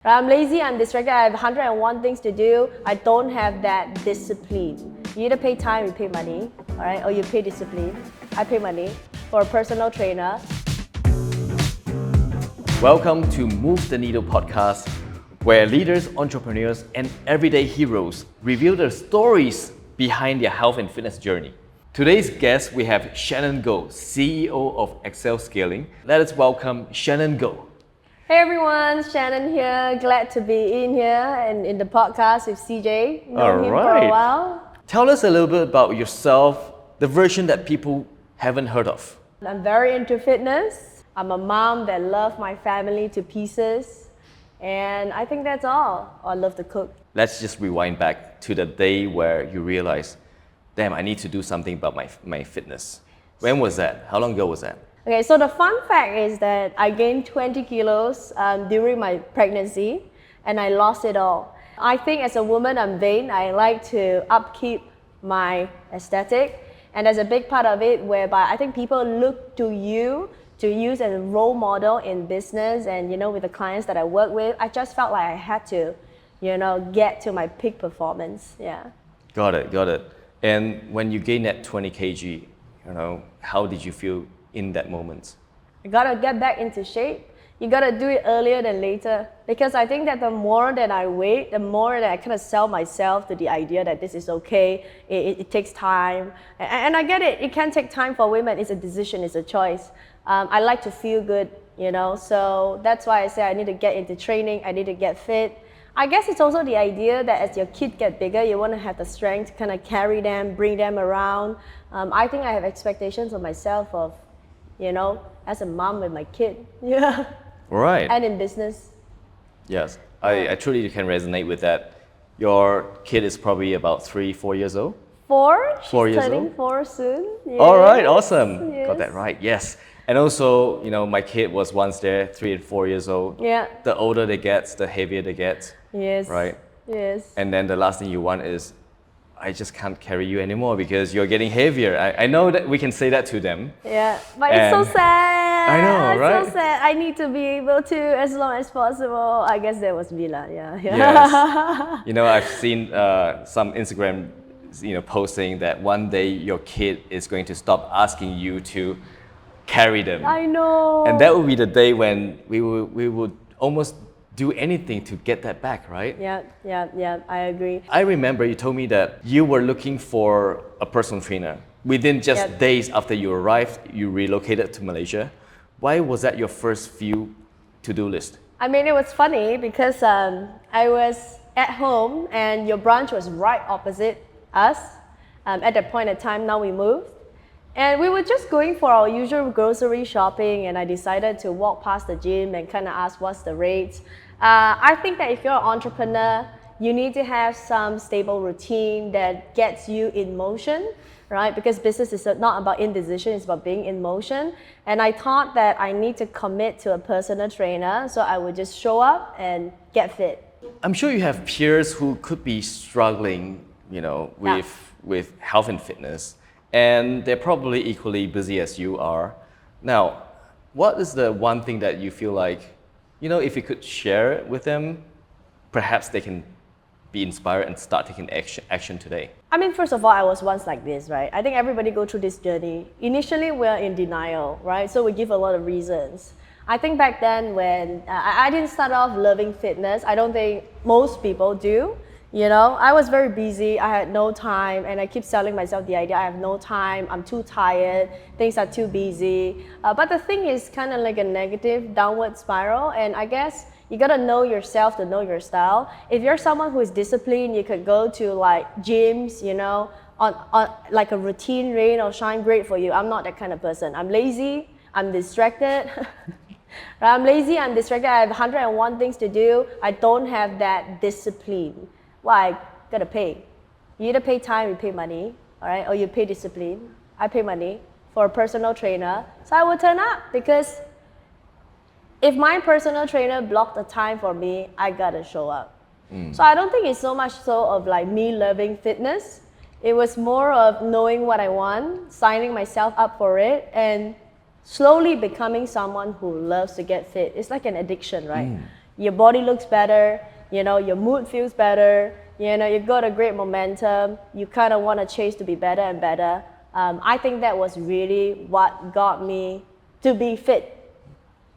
I'm lazy, I'm distracted, I have 101 things to do. I don't have that discipline. You either pay time, you pay money, all right, or you pay discipline. I pay money for a personal trainer. Welcome to Move the Needle podcast, where leaders, entrepreneurs, and everyday heroes reveal the stories behind their health and fitness journey. Today's guest, we have Shannon Goh, CEO of Accel Scaling. Let us welcome Shannon Goh. Hey everyone, Shannon here. Glad to be in here and in the podcast with CJ. Known him for a while. Tell us a little bit about yourself, the version that people haven't heard of. I'm very into fitness. I'm a mom that loves my family to pieces. And I think that's all. I love to cook. Let's just rewind back to the day where you realized, damn, I need to do something about my fitness. When was that? How long ago was that? Okay, so the fun fact is that I gained 20 kilos during my pregnancy and I lost it all. I think as a woman, I'm vain. I like to upkeep my aesthetic. And there's a big part of it whereby I think people look to you to use as a role model in business and, with the clients that I work with. I just felt like I had to, get to my peak performance, yeah. Got it. And when you gained that 20 kg, how did you feel in that moment? You gotta get back into shape. You gotta do it earlier than later. Because I think that the more that I wait, the more that I kind of sell myself to the idea that this is okay, it takes time. And I get it, it can take time for women, it's a decision, it's a choice. I like to feel good, so that's why I say I need to get into training, I need to get fit. I guess it's also the idea that as your kid get bigger, you want to have the strength to kind of carry them, bring them around. I think I have expectations of myself of, as a mom with my kid. Yeah. Right. And in business. Yes, I truly can resonate with that. Your kid is probably about 3-4 years old? 4. She's 4 years turning old? 4 soon. Yes. All right, awesome. Yes. Got that right, yes. And also, my kid was once there, 3 and 4 years old. Yeah. The older they get, the heavier they get. Yes. Right? Yes. And then the last thing you want is, I just can't carry you anymore because you're getting heavier. I know that we can say that to them. Yeah, but it's so sad. I know, right? It's so sad. I need to be able to as long as possible. I guess that was Villa, yeah. Yes. I've seen some Instagram, posting that one day your kid is going to stop asking you to carry them. I know. And that would be the day when we would almost do anything to get that back, right? Yeah, I agree. I remember you told me that you were looking for a personal trainer. Within just days after you arrived, you relocated to Malaysia. Why was that your first few to-do list? I mean, it was funny because I was at home and your branch was right opposite us. At that point in time, now we moved. And we were just going for our usual grocery shopping and I decided to walk past the gym and kind of ask what's the rates. I think that if you're an entrepreneur, you need to have some stable routine that gets you in motion, right? Because business is not about indecision, it's about being in motion. And I thought that I need to commit to a personal trainer, so I would just show up and get fit. I'm sure you have peers who could be struggling, with health and fitness. And they're probably equally busy as you are. Now, what is the one thing that you feel like, if you could share it with them, perhaps they can be inspired and start taking action today? I mean, first of all, I was once like this, right? I think everybody go through this journey. Initially, we're in denial, right? So we give a lot of reasons. I think back then when I didn't start off loving fitness, I don't think most people do. I was very busy, I had no time, and I keep selling myself the idea I have no time, I'm too tired, things are too busy. But the thing is kind of like a negative downward spiral, and I guess you gotta know yourself to know your style. If you're someone who is disciplined, you could go to like gyms, on like a routine, rain or shine, great for you. I'm not that kind of person. I'm lazy, I'm distracted. I'm lazy, I'm distracted, I have 101 things to do. I don't have that discipline. Why? Gotta pay. You either pay time, you pay money, all right, or you pay discipline. I pay money for a personal trainer, so I will turn up because if my personal trainer blocked the time for me, I gotta show up. So I don't think it's so much so of like me loving fitness. It was more of knowing what I want, signing myself up for it, and slowly becoming someone who loves to get fit. It's like an addiction, right? your body looks better, you know, your mood feels better, you know, you got a great momentum, you kind of want to chase to be better and better. I think that was really what got me to be fit.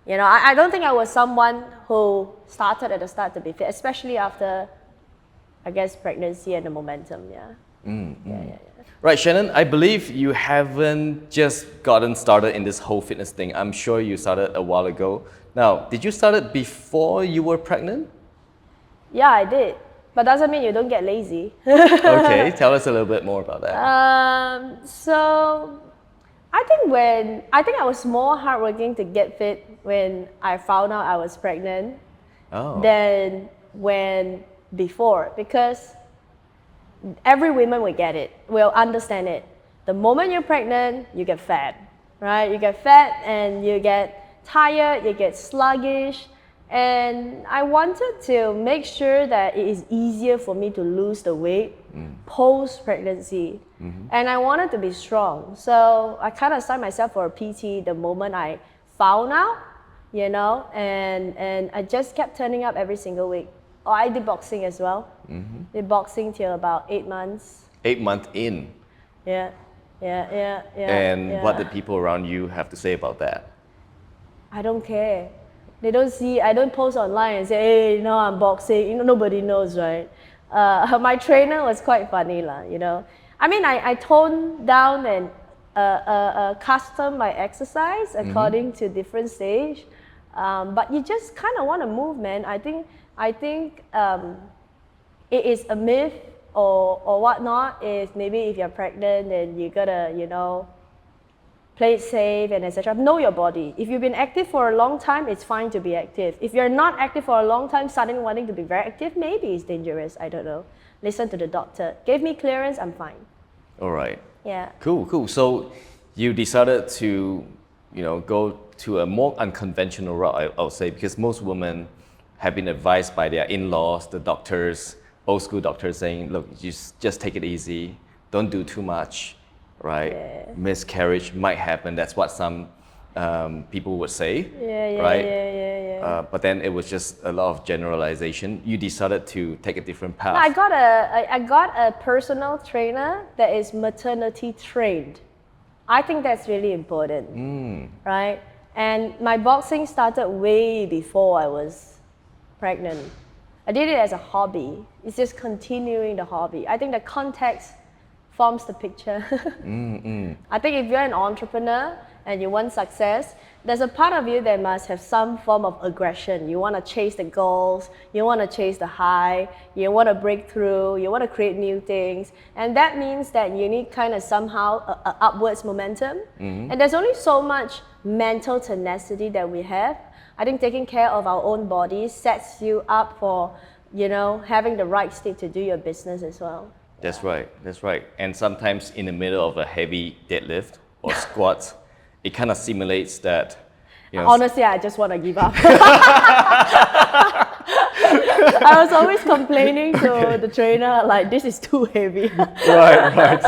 You know, I don't think I was someone who started at the start to be fit, especially after, I guess, pregnancy and the momentum, yeah. Right, Shannon, I believe you haven't just gotten started in this whole fitness thing. I'm sure you started a while ago. Now, did you start it before you were pregnant? Yeah, I did. But doesn't mean you don't get lazy. Okay, tell us a little bit more about that. So I think I was more hardworking to get fit when I found out I was pregnant than when before, because every woman will get it, will understand it. The moment you're pregnant, you get fat, right? You get fat and you get tired, you get sluggish. And I wanted to make sure that it is easier for me to lose the weight post-pregnancy. And I wanted to be strong. So I kind of signed myself for a PT the moment I found out, you know, and I just kept turning up every single week. Oh, I did boxing as well. Did boxing till about 8 months. 8 months in. Yeah. And what did people around you have to say about that? I don't care. They don't see, I don't post online and say, hey, you know, I'm boxing. You know, nobody knows, right? My trainer was quite funny, you know. I mean, I toned down and custom my exercise according to different stage. But you just kind of want to move, man. I think it is a myth or whatnot is maybe if you're pregnant and you gotta, you know, play it safe and etc. Know your body. If you've been active for a long time, it's fine to be active. If you're not active for a long time, suddenly wanting to be very active, maybe it's dangerous. I don't know. Listen to the doctor. Gave me clearance, I'm fine. All right. Yeah. Cool. So you decided to, you know, go to a more unconventional route, I would say, because most women have been advised by their in-laws, the doctors, old school doctors saying, look, just take it easy, don't do too much, right? Yeah. Miscarriage might happen. That's what some people would say, Yeah. right? But then it was just a lot of generalization. You decided to take a different path. I got a personal trainer that is maternity trained. I think that's really important, right? And my boxing started way before I was pregnant. I did it as a hobby. It's just continuing the hobby. I think the context forms the picture. I think if you're an entrepreneur and you want success, there's a part of you that must have some form of aggression. You want to chase the goals, you want to chase the high, you want to break through, you want to create new things. And that means that you need kind of somehow a upwards momentum. And there's only so much mental tenacity that we have. I think taking care of our own bodies sets you up for, you know, having the right state to do your business as well. That's right. And sometimes in the middle of a heavy deadlift or squat, it kind of simulates that, you know. Honestly, I just want to give up. I was always complaining to the trainer, like, this is too heavy. Right.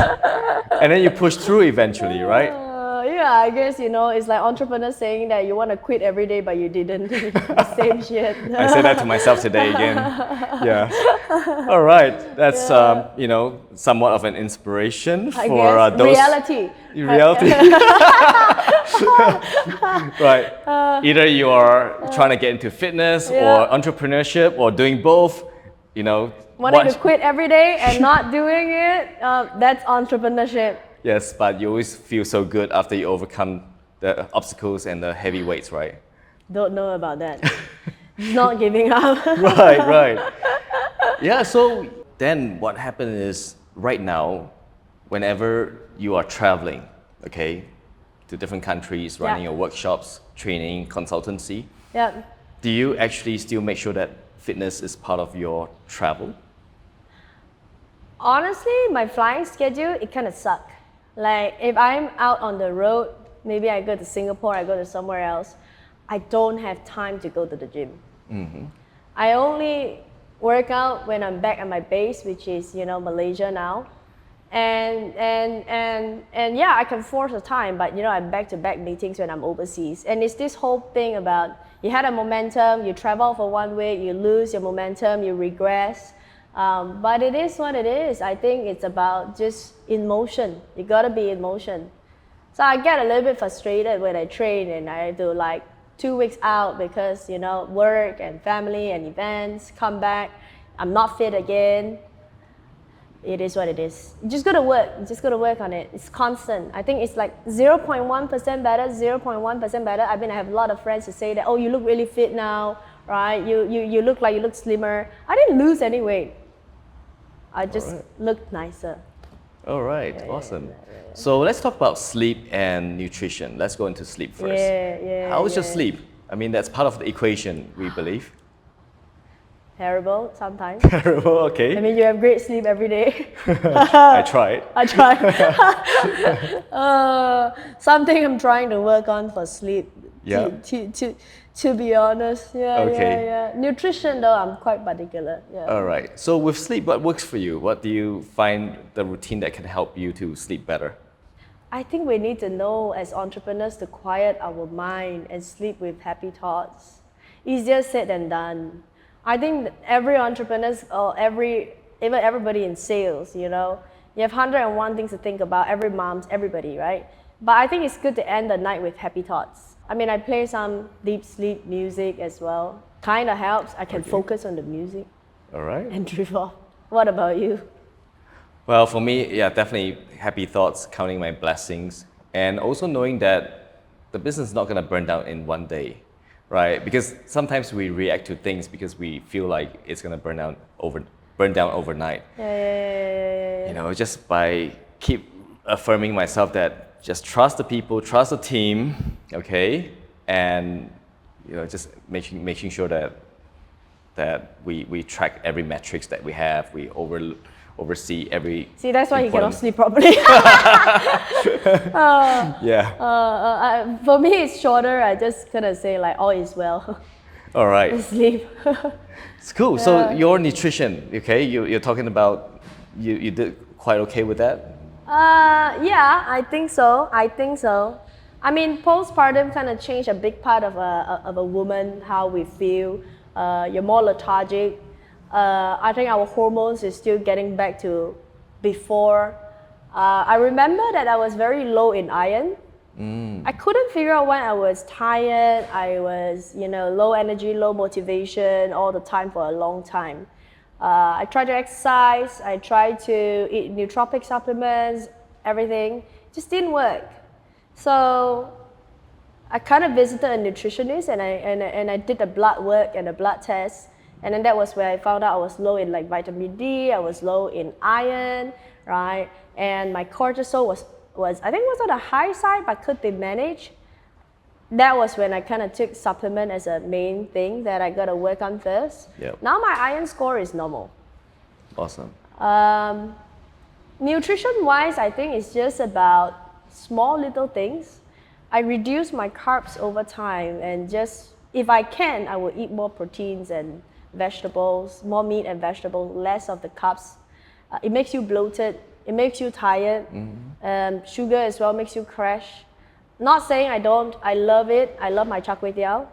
And then you push through eventually, right? Yeah, I guess, you know, it's like entrepreneurs saying that you want to quit every day, but you didn't. The same shit. I say that to myself today again. Yeah. All right. That's, you know, somewhat of an inspiration for those. Reality. Right. Either you are trying to get into fitness or entrepreneurship or doing both, you know. Wanting to quit every day and not doing it, that's entrepreneurship. Yes, but you always feel so good after you overcome the obstacles and the heavy weights, right? Don't know about that. Not giving up. Right. Yeah, so then what happened is right now, whenever you are traveling, okay, to different countries, running your workshops, training, consultancy, do you actually still make sure that fitness is part of your travel? Honestly, my flying schedule, it kind of sucks. Like, if I'm out on the road, maybe I go to Singapore, I go to somewhere else, I don't have time to go to the gym. I only work out when I'm back at my base, which is, you know, Malaysia now. And yeah, I can force the time, but, you know, I'm back-to-back meetings when I'm overseas. And it's this whole thing about you had a momentum, you travel for 1 week, you lose your momentum, you regress. But it is what it is. I think it's about just in motion. You gotta be in motion. So I get a little bit frustrated when I train and I do like 2 weeks out because, you know, work and family and events, come back, I'm not fit again. It is what it is. You just gotta work. You just gotta work on it. It's constant. I think it's like 0.1% better, 0.1% better. I mean, I have a lot of friends who say that, oh, you look really fit now, right? You look like you look slimmer. I didn't lose any weight. I just looked nicer. All right, awesome. So let's talk about sleep and nutrition. Let's go into sleep first. How was your sleep? I mean, that's part of the equation, we believe. Terrible sometimes. Terrible, okay. I mean, you have great sleep every day. I tried. I tried. Something I'm trying to work on for sleep. Yeah. To be honest, Okay. yeah. Nutrition though, I'm quite particular. Yeah. All right. So with sleep, what works for you? What do you find the routine that can help you to sleep better? I think we need to know as entrepreneurs to quiet our mind and sleep with happy thoughts. Easier said than done. I think that every entrepreneur or even everybody in sales, you know, you have 101 things to think about, every mom's, everybody, right? But I think it's good to end the night with happy thoughts. I mean, I play some deep sleep music as well. Kind of helps. I can focus on the music. All right. And drift off. What about you? Well, for me, yeah, definitely happy thoughts, counting my blessings, and also knowing that the business is not going to burn down in one day, right? Because sometimes we react to things because we feel like it's going to burn down overnight. Yeah. You know, just by keep affirming myself that just trust the people, trust the team, okay, and you know, just making sure that we track every metrics that we have, we oversee every. See, that's why you cannot sleep properly. For me, it's shorter. I just kind of say like all is well. All right. Sleep. It's cool. So your nutrition, okay, you're talking about you did quite okay with that. Yeah, I think so. I mean, postpartum kind of changed a big part of a woman, how we feel. You're more lethargic. I think our hormones is still getting back to before. I remember that I was very low in iron. I couldn't figure out when I was tired. I was, you know, low energy, low motivation all the time for a long time. I tried to exercise, I tried to eat nootropic supplements, everything, just didn't work. So I kind of visited a nutritionist and I did the blood work and the blood test, and then that was where I found out I was low in like vitamin D, I was low in iron, right? And my cortisol was I think was on the high side but could be managed. That was when I kind of took supplement as a main thing that I got to work on first. Yep. Now my iron score is normal. Awesome. Nutrition-wise, I think it's just about small little things. I reduce my carbs over time and just, if I can, I will eat more proteins and vegetables, more meat and vegetables, less of the carbs. It makes you bloated, it makes you tired. Sugar as well makes you crash. Not saying I don't, I love it. I love my char kway teow,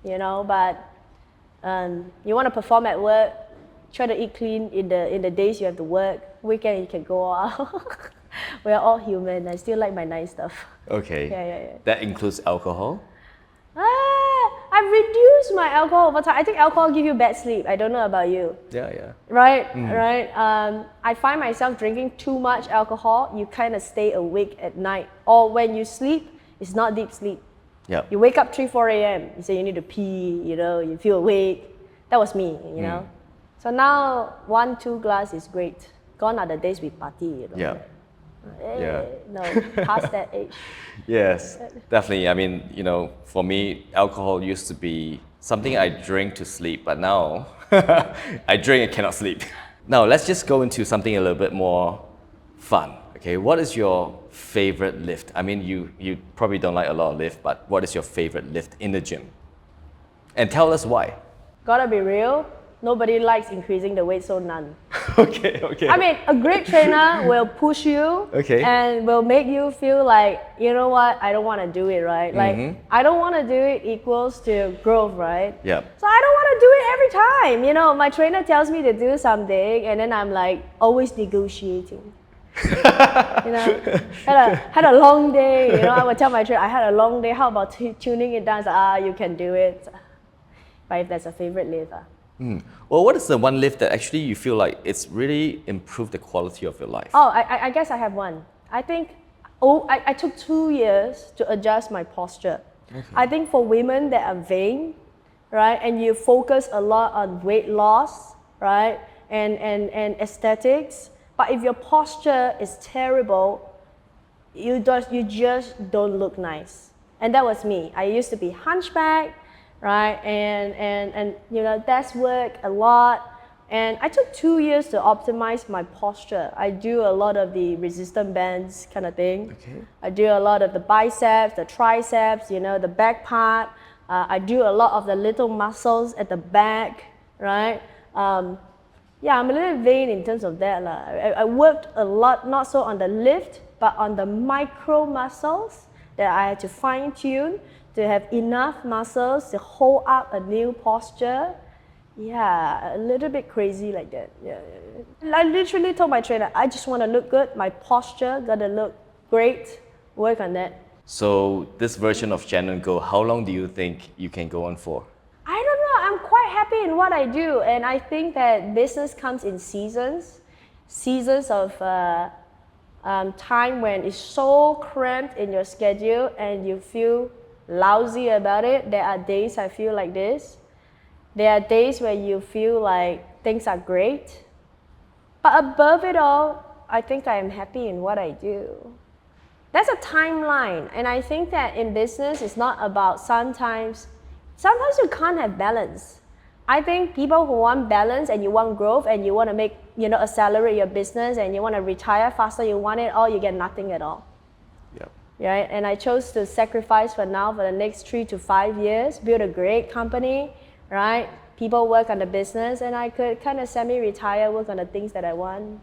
you know, but you want to perform at work, try to eat clean in the days you have to work. Weekend you can go out. We're all human. I still like my nice stuff. Okay. Yeah. That includes alcohol? I've reduced my alcohol over time. I think alcohol gives you bad sleep. I don't know about you. Yeah. Right. I find myself drinking too much alcohol. You kind of stay awake at night. Or when you sleep, it's not deep sleep. Yeah. You wake up 3-4 a.m. You say you need to pee, you know, you feel awake. That was me, you know. So now 1-2 glass is great. Gone are the days we party, you know. Yeah. No, past that age. Yes, definitely. I mean, you know, for me, alcohol used to be something I drink to sleep, but now I drink and cannot sleep. Now, let's just go into something a little bit more fun. Okay, what is your favorite lift? I mean, you probably don't like a lot of lift, but what is your favorite lift in the gym? And tell us why. Gotta be real, nobody likes increasing the weight, so none. Okay. I mean, a great trainer will push you Okay. and will make you feel like, you know what, I don't want to do it, right? Like, I don't want to do it equals to growth, right? Yep. So I don't want to do it every time. You know, my trainer tells me to do something and then I'm like always negotiating. You know, had a long day, you know, I would tell my trainer, I had a long day, how about tuning it down? It's like, you can do it. But if there's a favorite lift, Well, what is the one lift that actually you feel like it's really improved the quality of your life? Oh, I guess I have one. I think, I took 2 years to adjust my posture. Okay. I think for women that are vain, right, and you focus a lot on weight loss, right, and aesthetics, but if your posture is terrible, you just don't look nice. And that was me. I used to be hunchback, right, and you know, desk work a lot. And I took 2 years to optimize my posture. I do a lot of the resistance bands kind of thing. Okay. I do a lot of the biceps, the triceps, you know, the back part. I do a lot of the little muscles at the back, right? Yeah, I'm a little vain in terms of that. I worked a lot, not so on the lift, but on the micro muscles that I had to fine tune to have enough muscles to hold up a new posture. Yeah, a little bit crazy like that. Yeah. I literally told my trainer, I just want to look good. My posture gotta look great. Work on that. So this version of Shannon Goh, how long do you think you can go on for? I don't know. I'm quite happy in what I do, and I think that business comes in seasons of time when it's so cramped in your schedule and you feel lousy about it. There are days I feel like this. There are days where you feel like things are great. But above it all, I think I am happy in what I do. That's a timeline. And I think that in business, it's not about sometimes you can't have balance. I think people who want balance and you want growth and you want to make, you know, accelerate your business and you want to retire faster, you want it all, you get nothing at all. Yep. Right? And I chose to sacrifice for now for the next 3 to 5 years, build a great company, right? People work on the business and I could kind of semi-retire, work on the things that I want.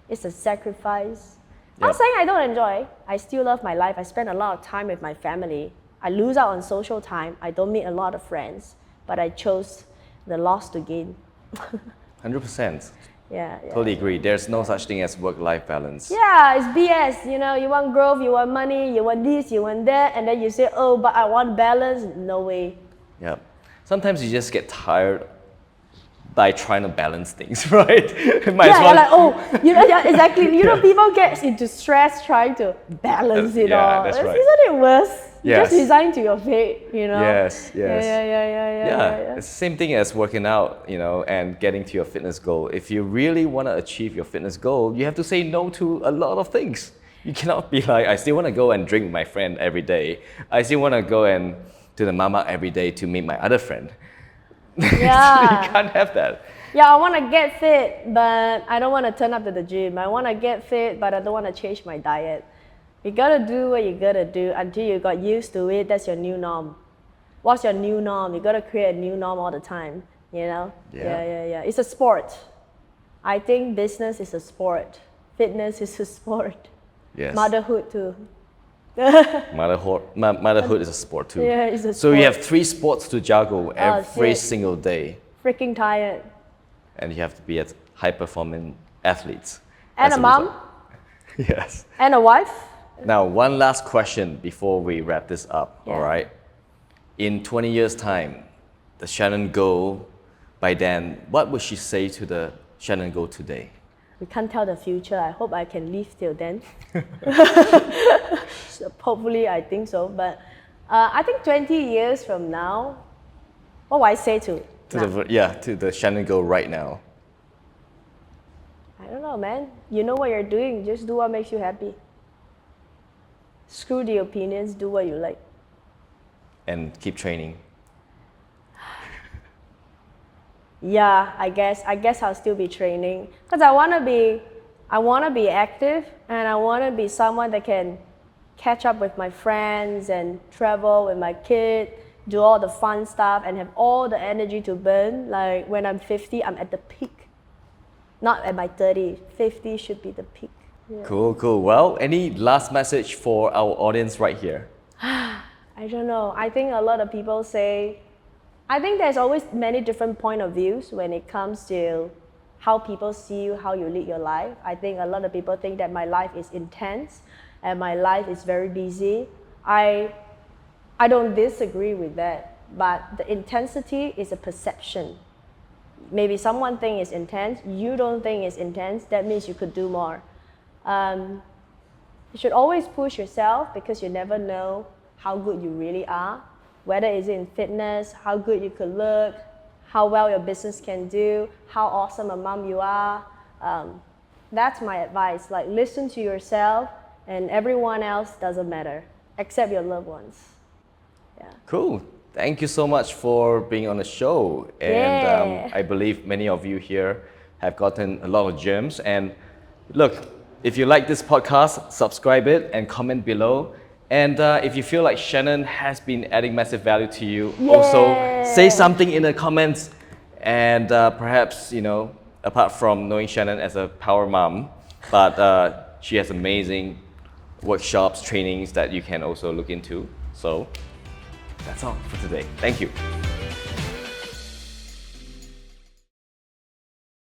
It's a sacrifice. Yep. Not saying I don't enjoy. I still love my life. I spend a lot of time with my family. I lose out on social time. I don't meet a lot of friends, but I chose the loss to gain. 100%. Yeah. Totally agree. There's no such thing as work-life balance. Yeah, it's BS. You know, you want growth, you want money, you want this, you want that, and then you say, oh, but I want balance. No way. Yeah. Sometimes you just get tired by trying to balance things, right? Might as well. You're like, oh, you know, yeah, exactly. You know, people get into stress trying to balance it all. That's right. Isn't it worse? You Yes. just resign to your fate, you know? Yes. Yeah. It's the same thing as working out, you know, and getting to your fitness goal. If you really want to achieve your fitness goal, you have to say no to a lot of things. You cannot be like, I still want to go and drink with my friend every day. I still want to go and to the mama every day to meet my other friend. Yeah. You can't have that. Yeah, I want to get fit, but I don't want to turn up to the gym. I want to get fit, but I don't want to change my diet. You got to do what you got to do until you got used to it. That's your new norm. What's your new norm? You got to create a new norm all the time, you know? Yeah. It's a sport. I think business is a sport. Fitness is a sport. Yes. Motherhood too. Motherhood is a sport too. Yeah, it's a So you sport. have 3 sports to juggle every shit. single day. Freaking tired. And you have to be a high-performing athletes. And as a mom. result. Yes. And a wife. Now, one last question before we wrap this up, Yeah. all right? In 20 years' time, the Shannon Goh, by then, what would she say to the Shannon Goh today? We can't tell the future. I hope I can live till then. So hopefully, I think so. But I think 20 years from now, what will I say to? To the Shannon Goh right now. I don't know, man. You know what you're doing. Just do what makes you happy. Screw the opinions. Do what you like. And keep training. Yeah, I guess I'll still be training because I want to be active and I want to be someone that can catch up with my friends and travel with my kid, do all the fun stuff and have all the energy to burn. Like when I'm 50, I'm at the peak. not at my 30, 50 should be the peak. Cool, cool. Well, any last message for our audience right here? I don't know. I think a lot of people say, I think there's always many different point of views when it comes to how people see you, how you lead your life. I think a lot of people think that my life is intense and my life is very busy. I don't disagree with that, but the intensity is a perception. Maybe someone thinks it's intense, you don't think it's intense, that means you could do more. You should always push yourself because you never know how good you really are, whether it's in fitness, how good you could look, how well your business can do, how awesome a mom you are. That's my advice. Like, listen to yourself, and everyone else doesn't matter except your loved ones. Yeah. Cool. Thank you so much for being on the show. And Yeah. I believe many of you here have gotten a lot of gems. And look, if you like this podcast, subscribe it and comment below. And if you feel like Shannon has been adding massive value to you, also say something in the comments. And perhaps, you know, apart from knowing Shannon as a power mom, but she has amazing workshops, trainings that you can also look into. So that's all for today. Thank you.